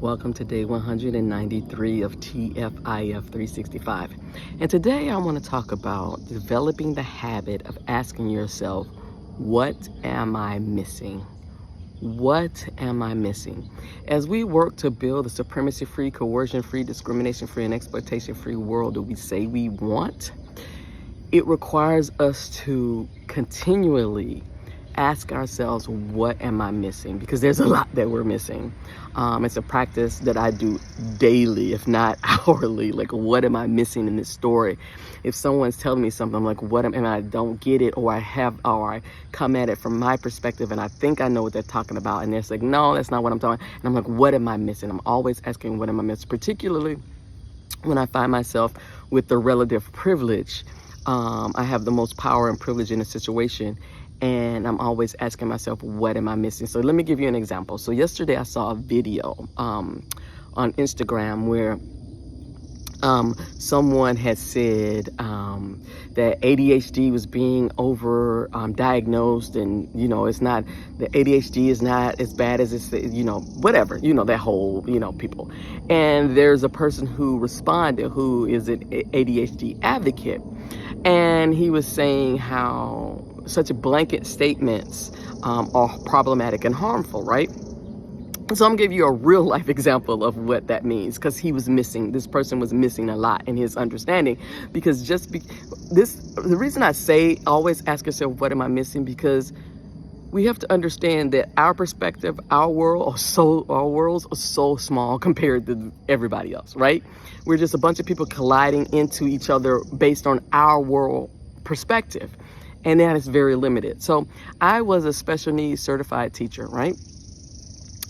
Welcome to day 193 of TFIF 365. And today I want to talk about developing the habit of asking yourself, what am I missing? What am I missing? As we work to build a supremacy-free, coercion-free, discrimination-free, and exploitation-free world that we say we want, it requires us to continually ask ourselves, what am I missing? Because there's a lot that we're missing. It's a practice that I do daily, if not hourly. Like, what am I missing in this story? If someone's telling me something, I'm like, and I don't get it, or I come at it from my perspective and I think I know what they're talking about, and they're like, no, that's not what I'm talking. And I'm like, what am I missing? I'm always asking, what am I missing? Particularly when I find myself with the relative privilege. I have the most power and privilege in a situation, and I'm always asking myself, what am I missing? So let me give you an example. So yesterday I saw a video on Instagram where someone had said that ADHD was being over diagnosed, and it's not, the ADHD is not as bad as it's, whatever, that whole, people. And there's a person who responded who is an ADHD advocate, and he was saying how such blanket statements are problematic and harmful, right? So I'm gonna give you a real life example of what that means, because this person was missing a lot in his understanding. Because the reason I say always ask yourself, what am I missing? Because we have to understand that our perspective, our worlds are so small compared to everybody else, right? We're just a bunch of people colliding into each other based on our world perspective. And that is very limited. So I was a special needs certified teacher, right?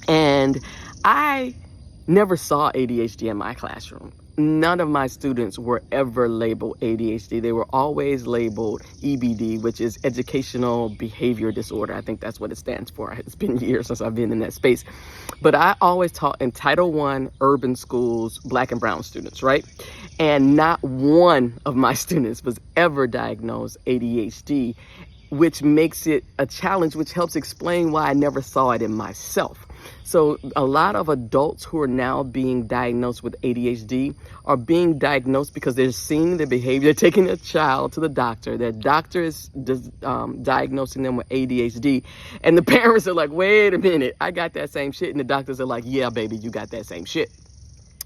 And I never saw ADHD in my classroom. None of my students were ever labeled ADHD. They were always labeled EBD, which is Educational Behavior Disorder. I think that's what it stands for. It's been years since I've been in that space. But I always taught in Title I urban schools, Black and brown students, right? And not one of my students was ever diagnosed ADHD, which makes it a challenge, which helps explain why I never saw it in myself. So a lot of adults who are now being diagnosed with ADHD are being diagnosed because they're seeing the behavior, they're taking a child to the doctor, their doctor is diagnosing them with ADHD, and the parents are like, wait a minute, I got that same shit, and the doctors are like, yeah, baby, you got that same shit.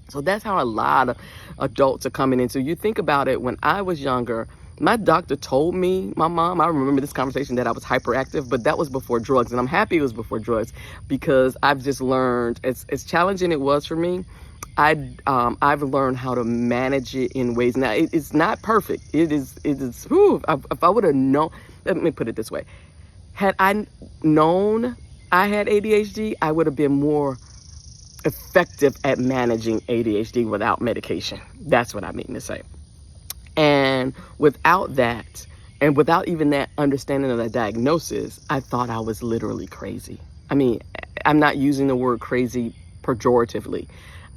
So that's how a lot of adults are coming in. So you think about it, when I was younger, my doctor told me, my mom, I remember this conversation, that I was hyperactive, but that was before drugs. And I'm happy it was before drugs, because I've just learned, as challenging it was for me, I've learnned how to manage it in ways. Now, it's not perfect. If I would have known, let me put it this way. Had I known I had ADHD, I would have been more effective at managing ADHD without medication. That's what I mean to say. And without that, and without even that understanding of the diagnosis, I thought I was literally crazy. I mean, I'm not using the word crazy pejoratively.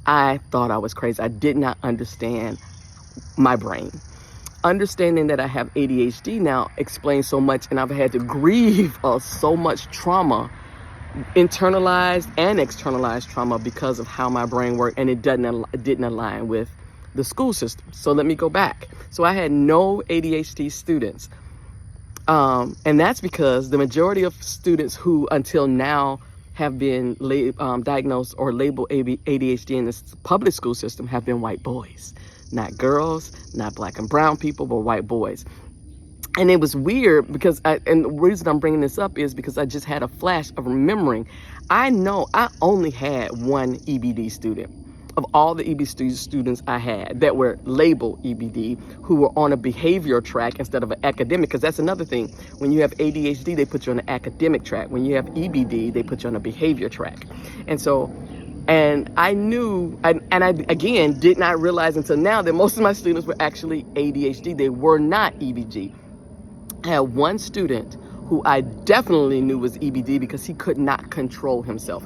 I thought I was crazy. I did not understand my brain. Understanding that I have ADHD now explains so much, and I've had to grieve so much trauma, internalized and externalized trauma, because of how my brain worked, and it didn't align with the school system. So let me go back. So I had no ADHD students. And that's because the majority of students who until now have been diagnosed or labeled ADHD in the public school system have been white boys. Not girls, not Black and brown people, but white boys. And it was weird because and the reason I'm bringing this up is because I just had a flash of remembering. I know I only had one EBD student. Of all the EBD students I had that were labeled EBD, who were on a behavior track instead of an academic, because that's another thing. When you have ADHD, they put you on an academic track. When you have EBD, they put you on a behavior track. And I knew, and I, again, did not realize until now that most of my students were actually ADHD. They were not EBD. I had one student who I definitely knew was EBD because he could not control himself.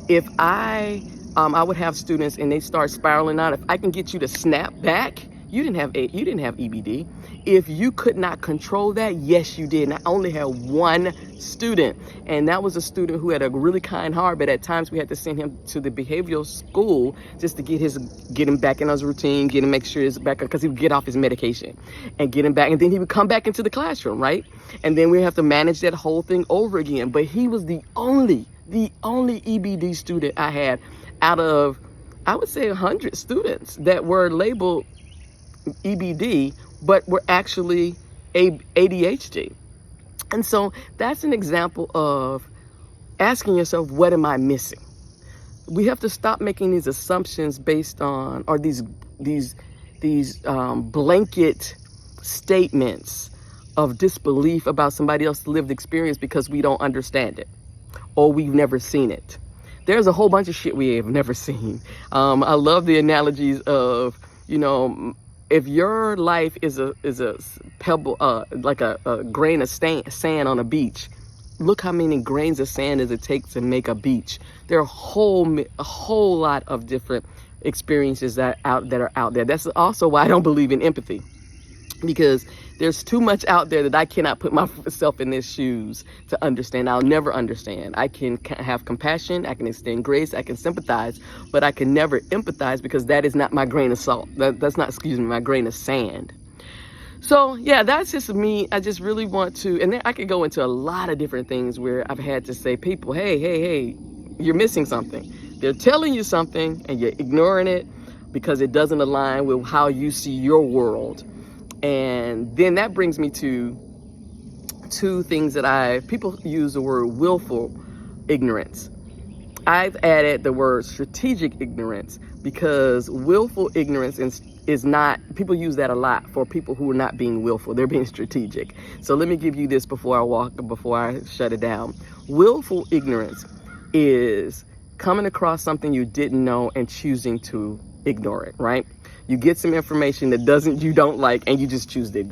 If I would have students and they start spiraling out. If I can get you to snap back, you didn't have EBD. if you could not control that, yes, you did. And I only had one student, and that was a student who had a really kind heart, but at times we had to send him to the behavioral school just to get him back in his routine, make sure he's back, because he would get off his medication and get him back, and then he would come back into the classroom, right? And then we have to manage that whole thing over again. But he was the only EBD student I had out of, I would say, 100 students that were labeled EBD, but were actually ADHD. And so that's an example of asking yourself, what am I missing? We have to stop making these assumptions based on, or these blanket statements of disbelief about somebody else's lived experience because we don't understand it or we've never seen it. There's a whole bunch of shit we have never seen. I love the analogies of, if your life is a pebble, like a grain of sand on a beach, look how many grains of sand does it take to make a beach. There are a whole lot of different experiences that are out there. That's also why I don't believe in empathy, because there's too much out there that I cannot put myself in their shoes to understand. I'll never understand. I can have compassion, I can extend grace, I can sympathize, but I can never empathize because that is not my grain of salt. That's not, my grain of sand. So yeah, that's just me. I just really want to, and then I could go into a lot of different things where I've had to say, people, hey, you're missing something. They're telling you something and you're ignoring it because it doesn't align with how you see your world. And then that brings me to two things that people use the word willful ignorance. I've added the word strategic ignorance because willful ignorance is not, people use that a lot for people who are not being willful, they're being strategic. So let me give you this before I shut it down. Willful ignorance is coming across something you didn't know and choosing to ignore it, right? You get some information that you don't like, and you just choose to,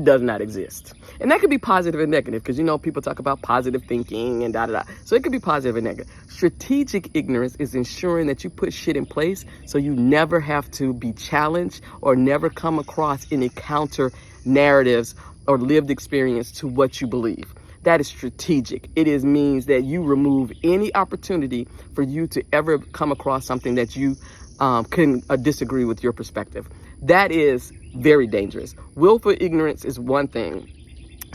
does not exist. And that could be positive and negative, because people talk about positive thinking and da. So it could be positive and negative. Strategic ignorance is ensuring that you put shit in place so you never have to be challenged or never come across any counter narratives or lived experience to what you believe. That is strategic. It means that you remove any opportunity for you to ever come across something that you can disagree with your perspective. That is very dangerous. Willful ignorance is one thing.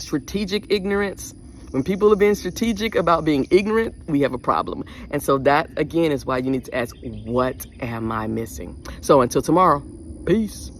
Strategic ignorance, when people are being strategic about being ignorant, we have a problem. And so that, again, is why you need to ask, what am I missing? So until tomorrow, peace.